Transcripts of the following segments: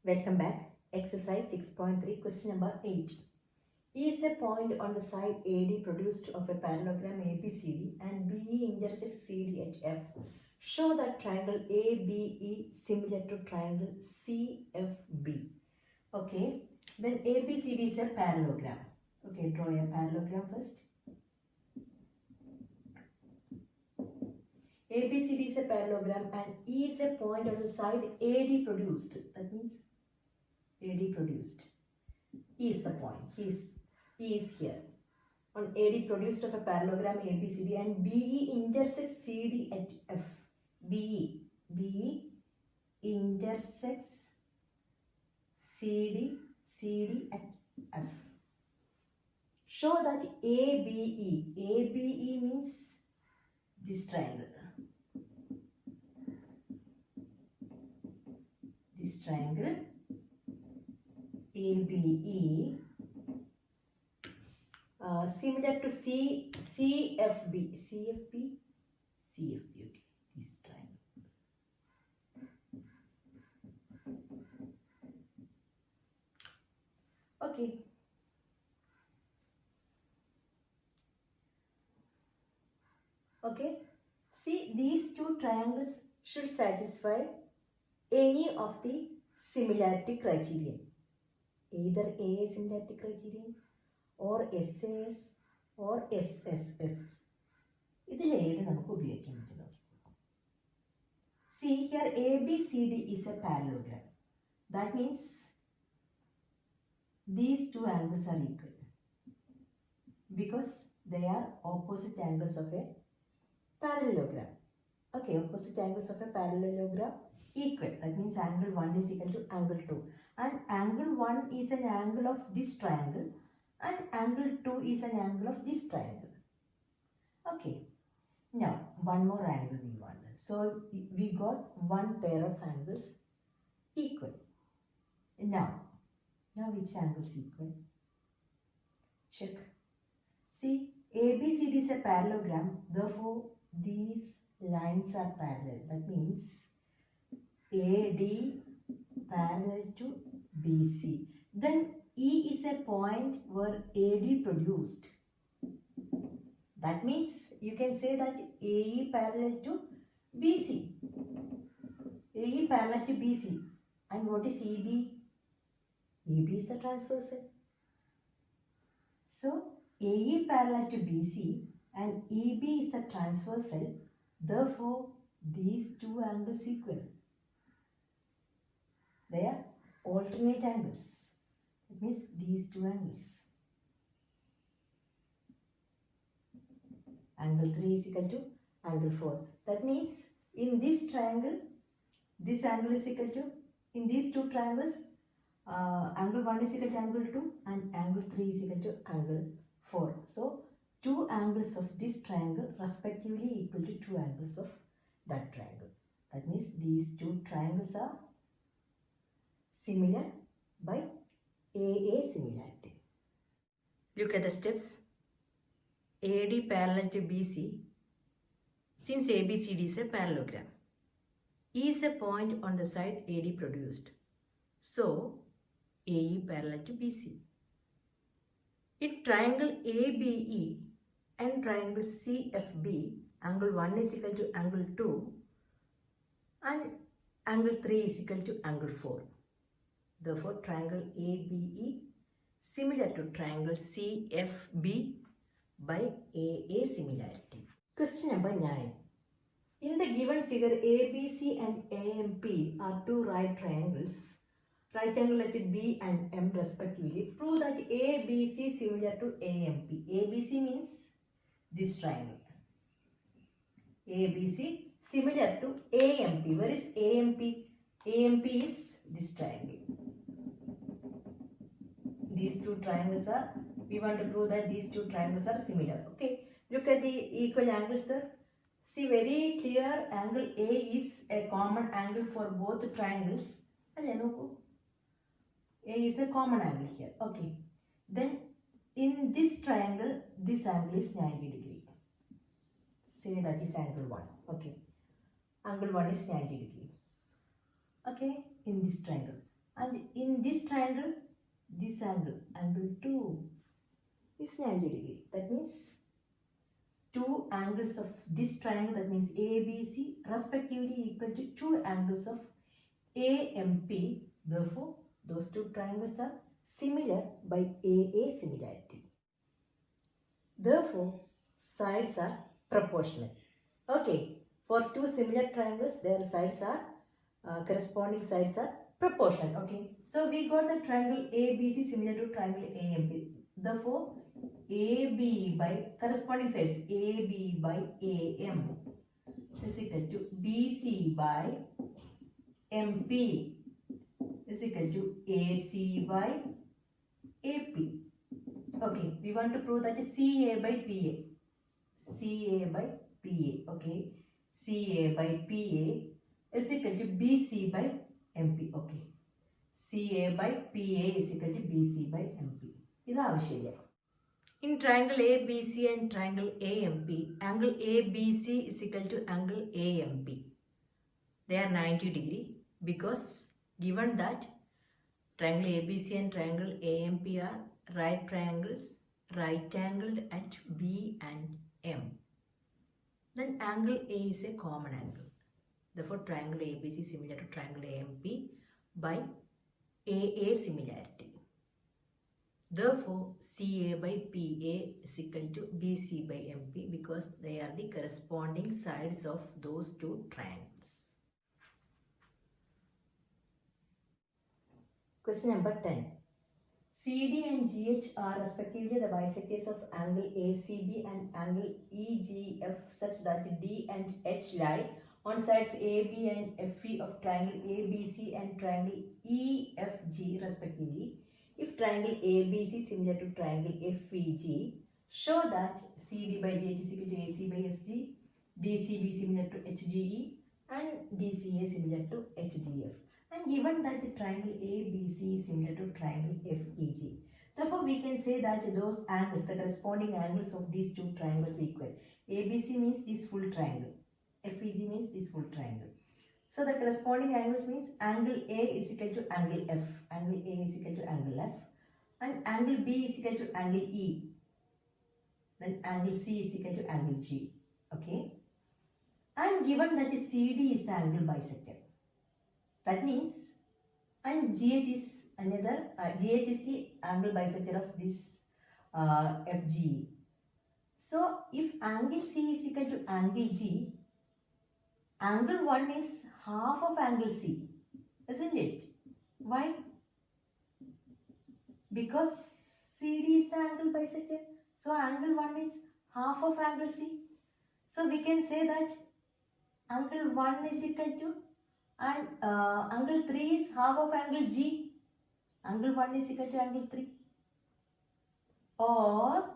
Welcome back. Exercise 6.3, question number 8. E is a point on the side AD produced of a parallelogram ABCD and BE intersects CD at F. Show that triangle ABE similar to triangle CFB. Okay, then ABCD is a parallelogram. Okay, draw a parallelogram first. ABCD is a parallelogram and E is a point on the side AD produced. That means AD produced. E is the point. E is here. On AD produced of a parallelogram ABCD and BE intersects CD at F. BE intersects CD at F. Show that ABE means this triangle. This triangle ABE similar to CFB. CFB, okay, this triangle. Okay. Okay. See, these two triangles should satisfy any of the similarity criterion. Either A similarity criterion or SAS or SSS. ഇതിൽ ഏത് നമുക്ക് ഉപയോഗിക്കാൻ പറ്റും? See here ABCD is a parallelogram. That means these two angles are equal because they are opposite angles of a parallelogram. Okay, opposite angles of a parallelogram equal. That means angle 1 is equal to angle 2. And angle 1 is an angle of this triangle and angle 2 is an angle of this triangle. Okay. Now, one more angle we want. So, we got one pair of angles equal. Now which angles equal? Check. See, ABCD is a parallelogram. Therefore, these lines are parallel. That means AD parallel to BC. Then E is a point where AD produced. That means you can say that AE parallel to BC. AE parallel to BC. And what is EB? EB is the transversal. So AE parallel to BC and EB is the transversal. Therefore, these two angles equal. They are alternate angles. It means these two angles. Angle 3 is equal to angle 4. That means in this triangle, this angle is equal to, in these two triangles, angle 1 is equal to angle 2 and angle 3 is equal to angle 4. So, two angles of this triangle respectively equal to two angles of that triangle. That means these two triangles are similar by AA similarity. Look at the steps. AD parallel to BC. Since ABCD is a parallelogram, E is a point on the side AD produced. So, AE parallel to BC. In triangle ABE and triangle CFB, angle 1 is equal to angle 2 and angle 3 is equal to angle 4. Therefore, triangle ABE similar to triangle CFB by AA similarity. Question number 9. In the given figure, ABC and AMP are two right triangles. Right angle at B and M respectively. Prove that ABC similar to AMP. ABC means this triangle. ABC similar to AMP. Where is AMP? AMP is this triangle. These two triangles are, we want to prove that these two triangles are similar. Okay, look at the equal angles there. See, very clear, angle A is a common angle for both triangles. A is a common angle here. Okay, then in this triangle, this angle is 90 degree. Say that is angle 1. Okay, angle 1 is 90 degree. Okay, in this triangle. And in this triangle, this angle, angle 2 is 90 degree. That means two angles of this triangle, that means ABC, respectively equal to two angles of AMP. Therefore, those two triangles are similar by AA similarity. Therefore, sides are proportional. Okay, for two similar triangles, their sides are corresponding sides are proportional. Okay, so we got the triangle ABC similar to triangle AMP. Therefore, AB by corresponding sides AB by AM is equal to BC by MP is equal to AC by AP. Okay, we want to prove that CA by PA. CA by PA. Okay, CA by PA is equal to BC by MP. Okay, CA by PA is equal to BC by MP. ഇത് ആവശ്യമില്ല. In triangle ABC and triangle AMP, angle ABC is equal to angle AMP. They are 90 degree because given that triangle ABC and triangle AMP are right triangles, right angled at B and M. Then angle A is a common angle. Therefore, triangle ABC is similar to triangle AMP by AA similarity. Therefore, CA by PA is equal to BC by MP because they are the corresponding sides of those two triangles. Question number 10. CD and GH are respectively the bisectors of angle ACB and angle EGF such that D and H lie on sides AB and FE of triangle ABC and triangle EFG respectively. If triangle ABC is similar to triangle FEG, show that CD by GH is equal to AC by FG, DCB similar to HGE and DCA similar to HGF. And given that the triangle ABC is similar to triangle FEG, therefore we can say that those angles, the corresponding angles of these two triangles equal. ABC means this full triangle, FEG means this full triangle. So the corresponding angles means angle A is equal to angle F, angle A is equal to angle F, and angle B is equal to angle E, then angle C is equal to angle G. Okay, and given that CD is the angle bisector, that means, and GH is another, GH is the angle bisector of this FGE. So if angle C is equal to angle G, angle 1 is half of angle C, isn't it? Why? Because CD is the angle bisector. So angle 1 is half of angle C. So we can say that angle 1 is equal to, and angle 3 is half of angle G. Angle 1 is equal to angle 3. Or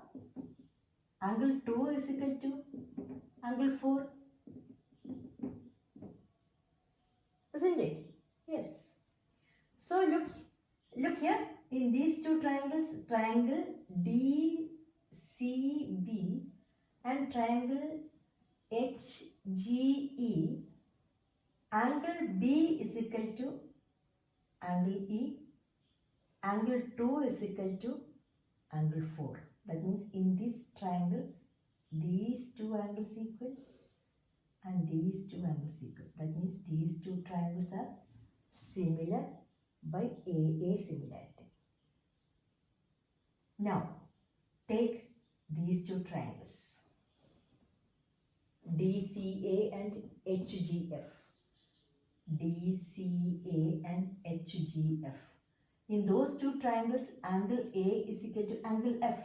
angle 2 is equal to angle 4. Isn't it? Yes. So look here. In these two triangles, triangle DCB and triangle HGE, angle B is equal to angle E, angle 2 is equal to angle 4. That means in this triangle, these two angles equal and these two angles equal. That means these two triangles are similar by AA similarity. Now, take these two triangles, DCA and HGF. DCA and HGF. In those two triangles, angle A is equal to angle F.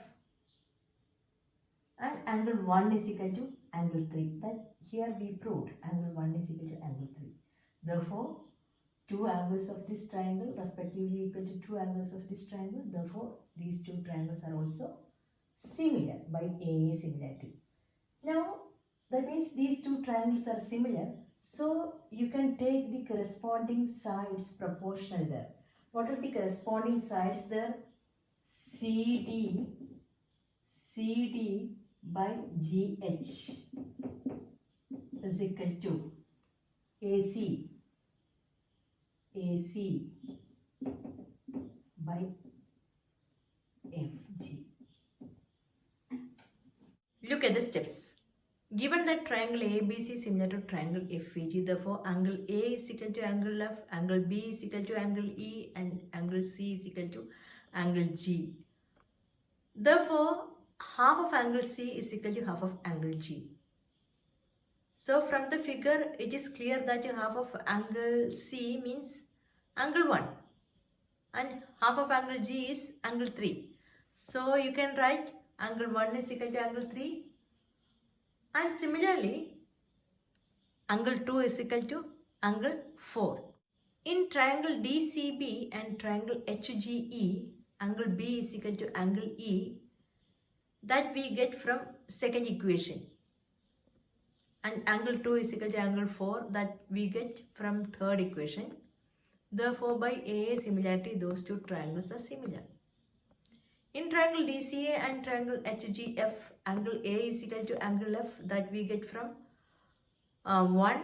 And angle 1 is equal to angle 3. That here we proved angle 1 is equal to angle 3. Therefore, two angles of this triangle respectively equal to two angles of this triangle. Therefore, these two triangles are also similar by AA similarity. Now, that means these two triangles are similar. So, you can take the corresponding sides proportional there. What are the corresponding sides there? CD by GH is equal to AC by FG. Look at the steps. Given that triangle ABC is similar to triangle FEG, therefore angle A is equal to angle F, angle B is equal to angle E, and angle C is equal to angle G. Therefore, half of angle C is equal to half of angle G. So from the figure, it is clear that half of angle C means angle 1 and half of angle G is angle 3. So you can write angle 1 is equal to angle 3, and similarly angle 2 is equal to angle 4. In triangle DCB and triangle HGE, angle B is equal to angle E, that we get from second equation, and angle 2 is equal to angle 4, that we get from third equation. Therefore, by AA similarity, those two triangles are similar. In triangle DCA and triangle HGF, angle A is equal to angle F, that we get from 1,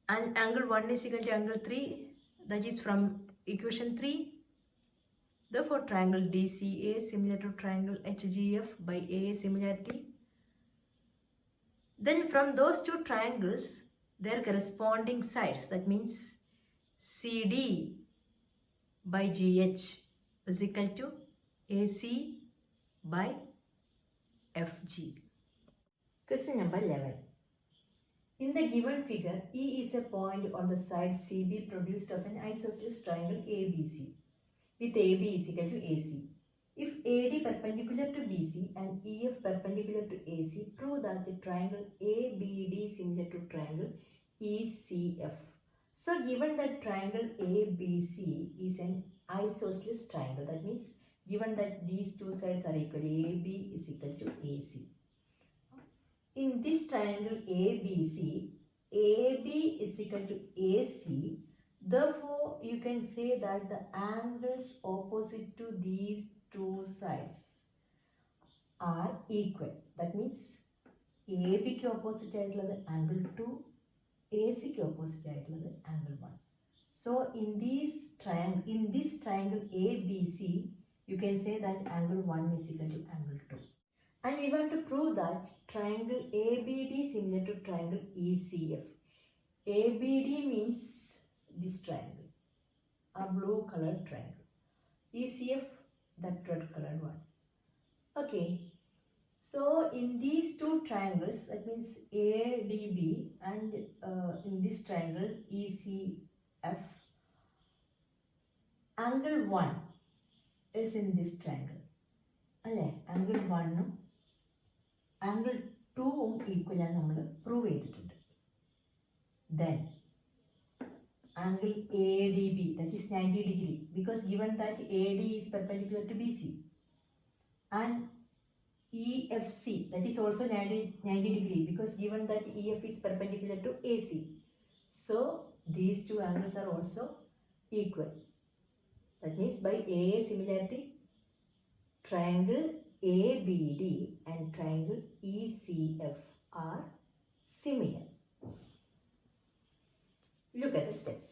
and angle 1 is equal to angle 3, that is from equation 3. Therefore, triangle DCA is similar to triangle HGF by AA similarity. Then from those two triangles, their corresponding sides, that means CD by GH is equal to AC by FG. Question number 11. In the given figure, E is a point on the side CB produced of an isosceles triangle ABC with AB is equal to AC. If AD perpendicular to BC and EF perpendicular to AC, prove that the triangle ABD is similar to triangle ECF. So given that triangle ABC is an isosceles triangle, that means given that these two sides are equal, AB is equal to AC. In this triangle ABC, AB is equal to AC. Therefore, you can say that the angles opposite to these two sides are equal. That means AB ക്ക് opposite ആയിട്ടുള്ളത് angle 2, AC ക്ക് opposite ആയിട്ടുള്ളത് angle 1. So in this triangle ABC, you can say that angle 1 is equal to angle 2. And we want to prove that triangle ABD is similar to triangle ECF. ABD means this triangle, a blue colored triangle. ECF, that red colored one. Okay, so in these two triangles, that means ADB and in this triangle ECF, angle 1 is in this triangle. Angle 1 angle 2 equal ആണ് prove ചെയ്തിട്ടുണ്ട്. Then angle ADB, that is 90 degree, because given that AD is perpendicular to BC, and EFC, that is also 90 degree, because given that EF is perpendicular to AC. So these two angles are also equal. That means by AA similarity, triangle ABD and triangle ECF are similar. Look at the steps.